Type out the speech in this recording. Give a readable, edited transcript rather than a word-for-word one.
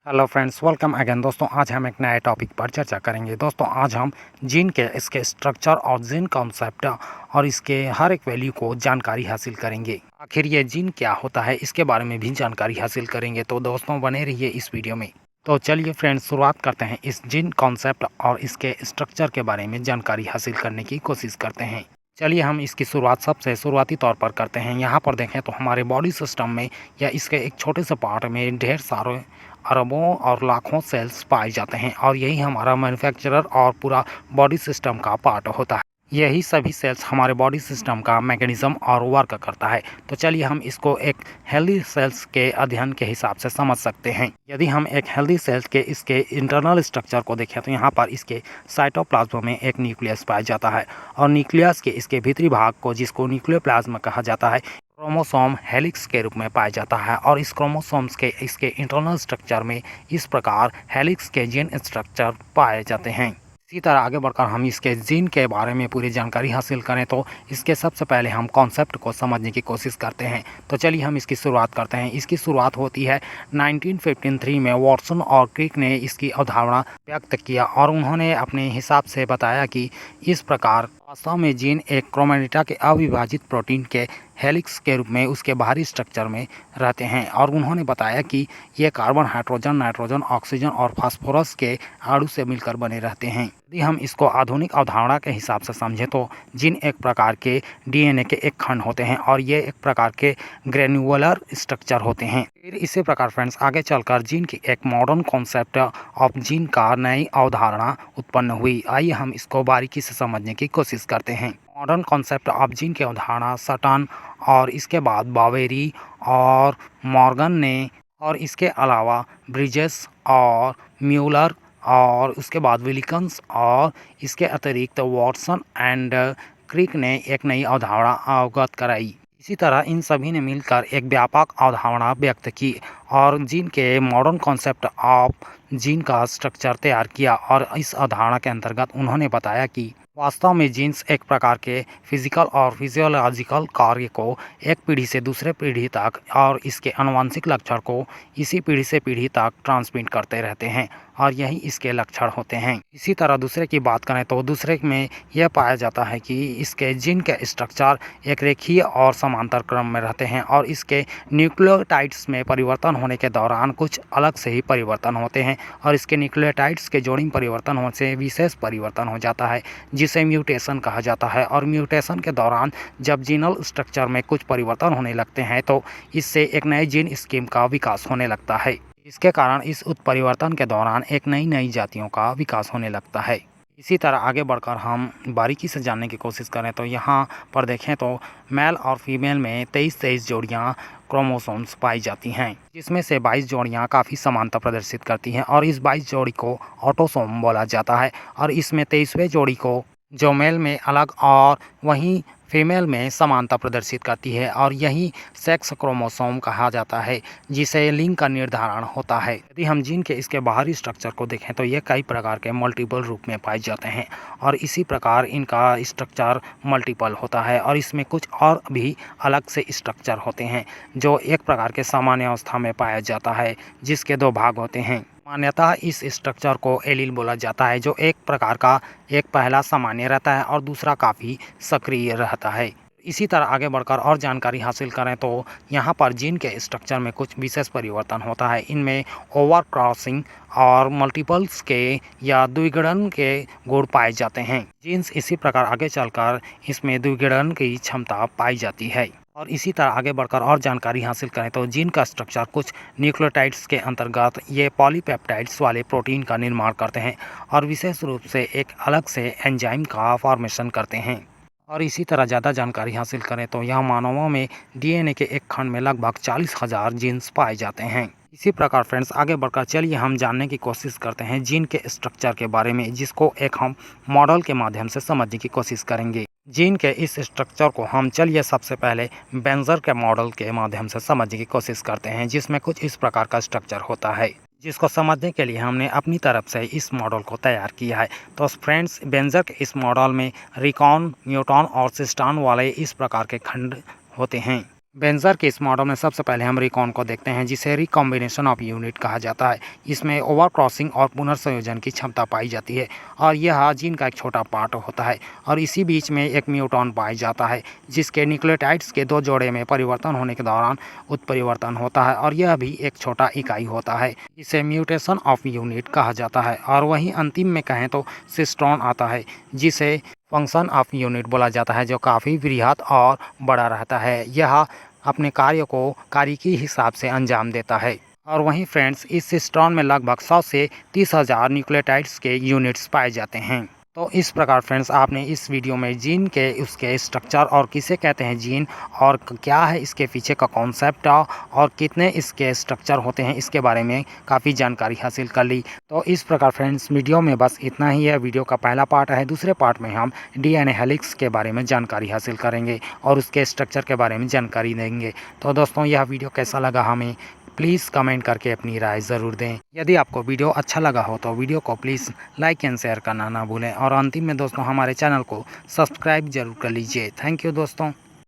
Hello friends, welcome again. दोस्तों आज हम एक नए टॉपिक पर चर्चा करेंगे। दोस्तों आज हम जीन के इसके स्ट्रक्चर और जीन कॉन्सेप्ट और इसके हर एक वैल्यू को जानकारी हासिल करेंगे। आखिर ये जीन क्या होता है इसके बारे में भी जानकारी हासिल करेंगे। तो दोस्तों बने रहिए इस वीडियो में। तो चलिए फ्रेंड्स शुरुआत करते हैं। इस जीन कॉन्सेप्ट और इसके स्ट्रक्चर के बारे में जानकारी हासिल करने की कोशिश करते हैं। चलिए हम इसकी शुरुआत सबसे शुरुआती तौर पर करते हैं। यहाँ पर देखें तो हमारे बॉडी सिस्टम में या इसके एक छोटे से पार्ट में ढेर सारे अरबों और लाखों सेल्स पाए जाते हैं और यही हमारा मैन्युफैक्चरर और पूरा बॉडी सिस्टम का पार्ट होता है। यही सभी सेल्स हमारे बॉडी सिस्टम का मैकेनिज्म और वर्क करता है। तो चलिए हम इसको एक हेल्दी सेल्स के अध्ययन के हिसाब से समझ सकते हैं। यदि हम एक हेल्दी सेल्स के इसके इंटरनल स्ट्रक्चर को देखें तो यहाँ पर इसके साइटोप्लाज्म में एक न्यूक्लियस पाया जाता है और न्यूक्लियस के इसके भीतरी भाग को, जिसको न्यूक्लियोप्लाज्म कहा जाता है, क्रोमोसोम हेलिक्स के रूप में पाया जाता है। और इस क्रोमोसोम्स के इसके इंटरनल स्ट्रक्चर में इस प्रकार हेलिक्स के जीन स्ट्रक्चर पाए जाते हैं। इसी तरह आगे बढ़कर हम इसके जीन के बारे में पूरी जानकारी हासिल करें तो इसके सबसे पहले हम कॉन्सेप्ट को समझने की कोशिश करते हैं। तो चलिए हम इसकी शुरुआत करते हैं। इसकी शुरुआत होती है 1953 में। वॉटसन और क्रिक ने इसकी अवधारणा व्यक्त किया और उन्होंने अपने हिसाब से बताया कि इस प्रकार वास्तव में जीन एक क्रोमैटिडा के अविभाजित प्रोटीन के हेलिक्स के रूप में उसके बाहरी स्ट्रक्चर में रहते हैं। और उन्होंने बताया कि ये कार्बन, हाइड्रोजन, नाइट्रोजन, ऑक्सीजन और फास्फोरस के अणु से मिलकर बने रहते हैं। यदि हम इसको आधुनिक अवधारणा के हिसाब से समझें तो जीन एक प्रकार के डीएनए के एक खंड होते हैं और ये एक प्रकार के ग्रेन्युलर स्ट्रक्चर होते हैं। फिर इसी प्रकार फ्रेंड्स आगे चलकर जीन की एक मॉडर्न कॉन्सेप्ट ऑफ जीन का नई अवधारणा उत्पन्न हुई। आइए हम इसको बारीकी से समझने की कोशिश करते हैं। मॉडर्न कॉन्सेप्ट ऑफ जीन की अवधारणा सटन और इसके बाद बावेरी और मॉर्गन ने, और इसके अलावा ब्रिजेस और म्यूलर और उसके बाद विलिकन्स और इसके अतिरिक्त वॉटसन एंड क्रिक ने एक नई अवधारणा अवगत कराई। इसी तरह इन सभी ने मिलकर एक व्यापक अवधारणा व्यक्त की और जीन के मॉडर्न कॉन्सेप्ट ऑफ जीन का स्ट्रक्चर तैयार किया। और इस अवधारणा के अंतर्गत उन्होंने बताया कि वास्तव में जीन्स एक प्रकार के फिजिकल और फिजियोलॉजिकल कार्य को एक पीढ़ी से दूसरे पीढ़ी तक और इसके आनुवंशिक लक्षण को इसी पीढ़ी से पीढ़ी तक ट्रांसमिट करते रहते हैं और यही इसके लक्षण होते हैं। इसी तरह दूसरे की बात करें तो दूसरे में यह पाया जाता है कि इसके जीन के स्ट्रक्चर एक रेखीय और समांतर क्रम में रहते हैं और इसके न्यूक्लियोटाइड्स में परिवर्तन होने के दौरान कुछ अलग से ही परिवर्तन होते हैं और इसके न्यूक्लियोटाइड्स के जोड़ी परिवर्तन होने से विशेष परिवर्तन हो जाता है जिसे म्यूटेशन कहा जाता है। और म्यूटेशन के दौरान जब जीनल स्ट्रक्चर में कुछ परिवर्तन होने लगते हैं तो इससे एक नए जीन स्कीम का विकास होने लगता है। इसके कारण इस उत्परिवर्तन के दौरान एक नई जातियों का विकास होने लगता है। इसी तरह आगे बढ़कर हम बारीकी से जानने की कोशिश करें तो यहाँ पर देखें तो मेल और फीमेल में 23 जोड़ियाँ क्रोमोसोम्स पाई जाती हैं, जिसमें से 22 जोड़ियाँ काफ़ी समानता प्रदर्शित करती हैं और इस 22 जोड़ी को ऑटोसोम बोला जाता है। और इसमें 23वें जोड़ी को जो मेल में अलग और वहीं फीमेल में समानता प्रदर्शित करती है और यही सेक्स क्रोमोसोम कहा जाता है, जिसे लिंग का निर्धारण होता है। यदि हम जीन के इसके बाहरी स्ट्रक्चर को देखें तो ये कई प्रकार के मल्टीपल रूप में पाए जाते हैं और इसी प्रकार इनका स्ट्रक्चर मल्टीपल होता है और इसमें कुछ और भी अलग से स्ट्रक्चर होते हैं जो एक प्रकार के सामान्य अवस्था में पाया जाता है, जिसके 2 भाग होते हैं। सामान्यतः इस स्ट्रक्चर को एलील बोला जाता है, जो एक प्रकार का एक पहला सामान्य रहता है और दूसरा काफ़ी सक्रिय रहता है। इसी तरह आगे बढ़कर और जानकारी हासिल करें तो यहाँ पर जीन के स्ट्रक्चर में कुछ विशेष परिवर्तन होता है। इनमें ओवर क्रॉसिंग और मल्टीपल्स के या द्विगुणन के गुण पाए जाते हैं। जीन्स इसी प्रकार आगे चलकर इसमें द्विगुणन की क्षमता पाई जाती है। और इसी तरह आगे बढ़कर और जानकारी हासिल करें तो जीन का स्ट्रक्चर कुछ न्यूक्लियोटाइड्स के अंतर्गत ये पॉलीपेप्टाइड्स वाले प्रोटीन का निर्माण करते हैं और विशेष रूप से एक अलग से एंजाइम का फॉर्मेशन करते हैं। और इसी तरह ज़्यादा जानकारी हासिल करें तो यह मानवों में डीएनए के एक खंड में लगभग 40,000 जीन्स पाए जाते हैं। इसी प्रकार फ्रेंड्स आगे बढ़कर चलिए हम जानने की कोशिश करते हैं जीन के स्ट्रक्चर के बारे में, जिसको एक हम मॉडल के माध्यम से समझने की कोशिश करेंगे। जीन के इस स्ट्रक्चर को हम चलिए सबसे पहले बेंजर के मॉडल के माध्यम से समझने की कोशिश करते हैं, जिसमें कुछ इस प्रकार का स्ट्रक्चर होता है, जिसको समझने के लिए हमने अपनी तरफ से इस मॉडल को तैयार किया है। तो फ्रेंड्स बेंजर के इस मॉडल में रिकॉन, न्यूट्रॉन और सिस्टॉन वाले इस प्रकार के खंड होते हैं। बेंजर के इस मॉडल में सबसे पहले हम रिकॉन को देखते हैं, जिसे रिकॉम्बिनेशन ऑफ यूनिट कहा जाता है। इसमें ओवर क्रॉसिंग और पुनर्संयोजन की क्षमता पाई जाती है और यह जीन का एक छोटा पार्ट होता है और इसी बीच में एक म्यूटॉन पाया जाता है, जिसके न्यूक्लियोटाइड्स के 2 जोड़े में परिवर्तन होने के दौरान उत्परिवर्तन होता है और यह भी एक छोटा इकाई होता है। इसे म्यूटेशन ऑफ यूनिट कहा जाता है। और वहीं अंतिम में कहें तो सिस्ट्रॉन आता है, जिसे फंक्शन ऑफ यूनिट बोला जाता है, जो काफ़ी वृहद और बड़ा रहता है। यह अपने कार्य के हिसाब से अंजाम देता है। और वहीं फ्रेंड्स, इस सिस्ट्रॉन में लगभग 100 से 30,000 न्यूक्लियोटाइड्स के यूनिट्स पाए जाते हैं। तो इस प्रकार फ्रेंड्स, आपने इस वीडियो में जीन के उसके स्ट्रक्चर और किसे कहते हैं जीन और क्या है इसके पीछे का कॉन्सेप्ट और कितने इसके स्ट्रक्चर होते हैं, इसके बारे में काफ़ी जानकारी हासिल कर ली। तो इस प्रकार फ्रेंड्स, वीडियो में बस इतना ही है। वीडियो का पहला पार्ट है। दूसरे पार्ट में हम DNA हेलिक्स के बारे में जानकारी हासिल करेंगे और उसके स्ट्रक्चर के बारे में जानकारी देंगे। तो दोस्तों, यह वीडियो कैसा लगा हमें प्लीज़ कमेंट करके अपनी राय ज़रूर दें। यदि आपको वीडियो अच्छा लगा हो तो वीडियो को प्लीज़ लाइक एंड शेयर करना ना भूलें और अंतिम में दोस्तों, हमारे चैनल को सब्सक्राइब जरूर कर लीजिए। थैंक यू दोस्तों।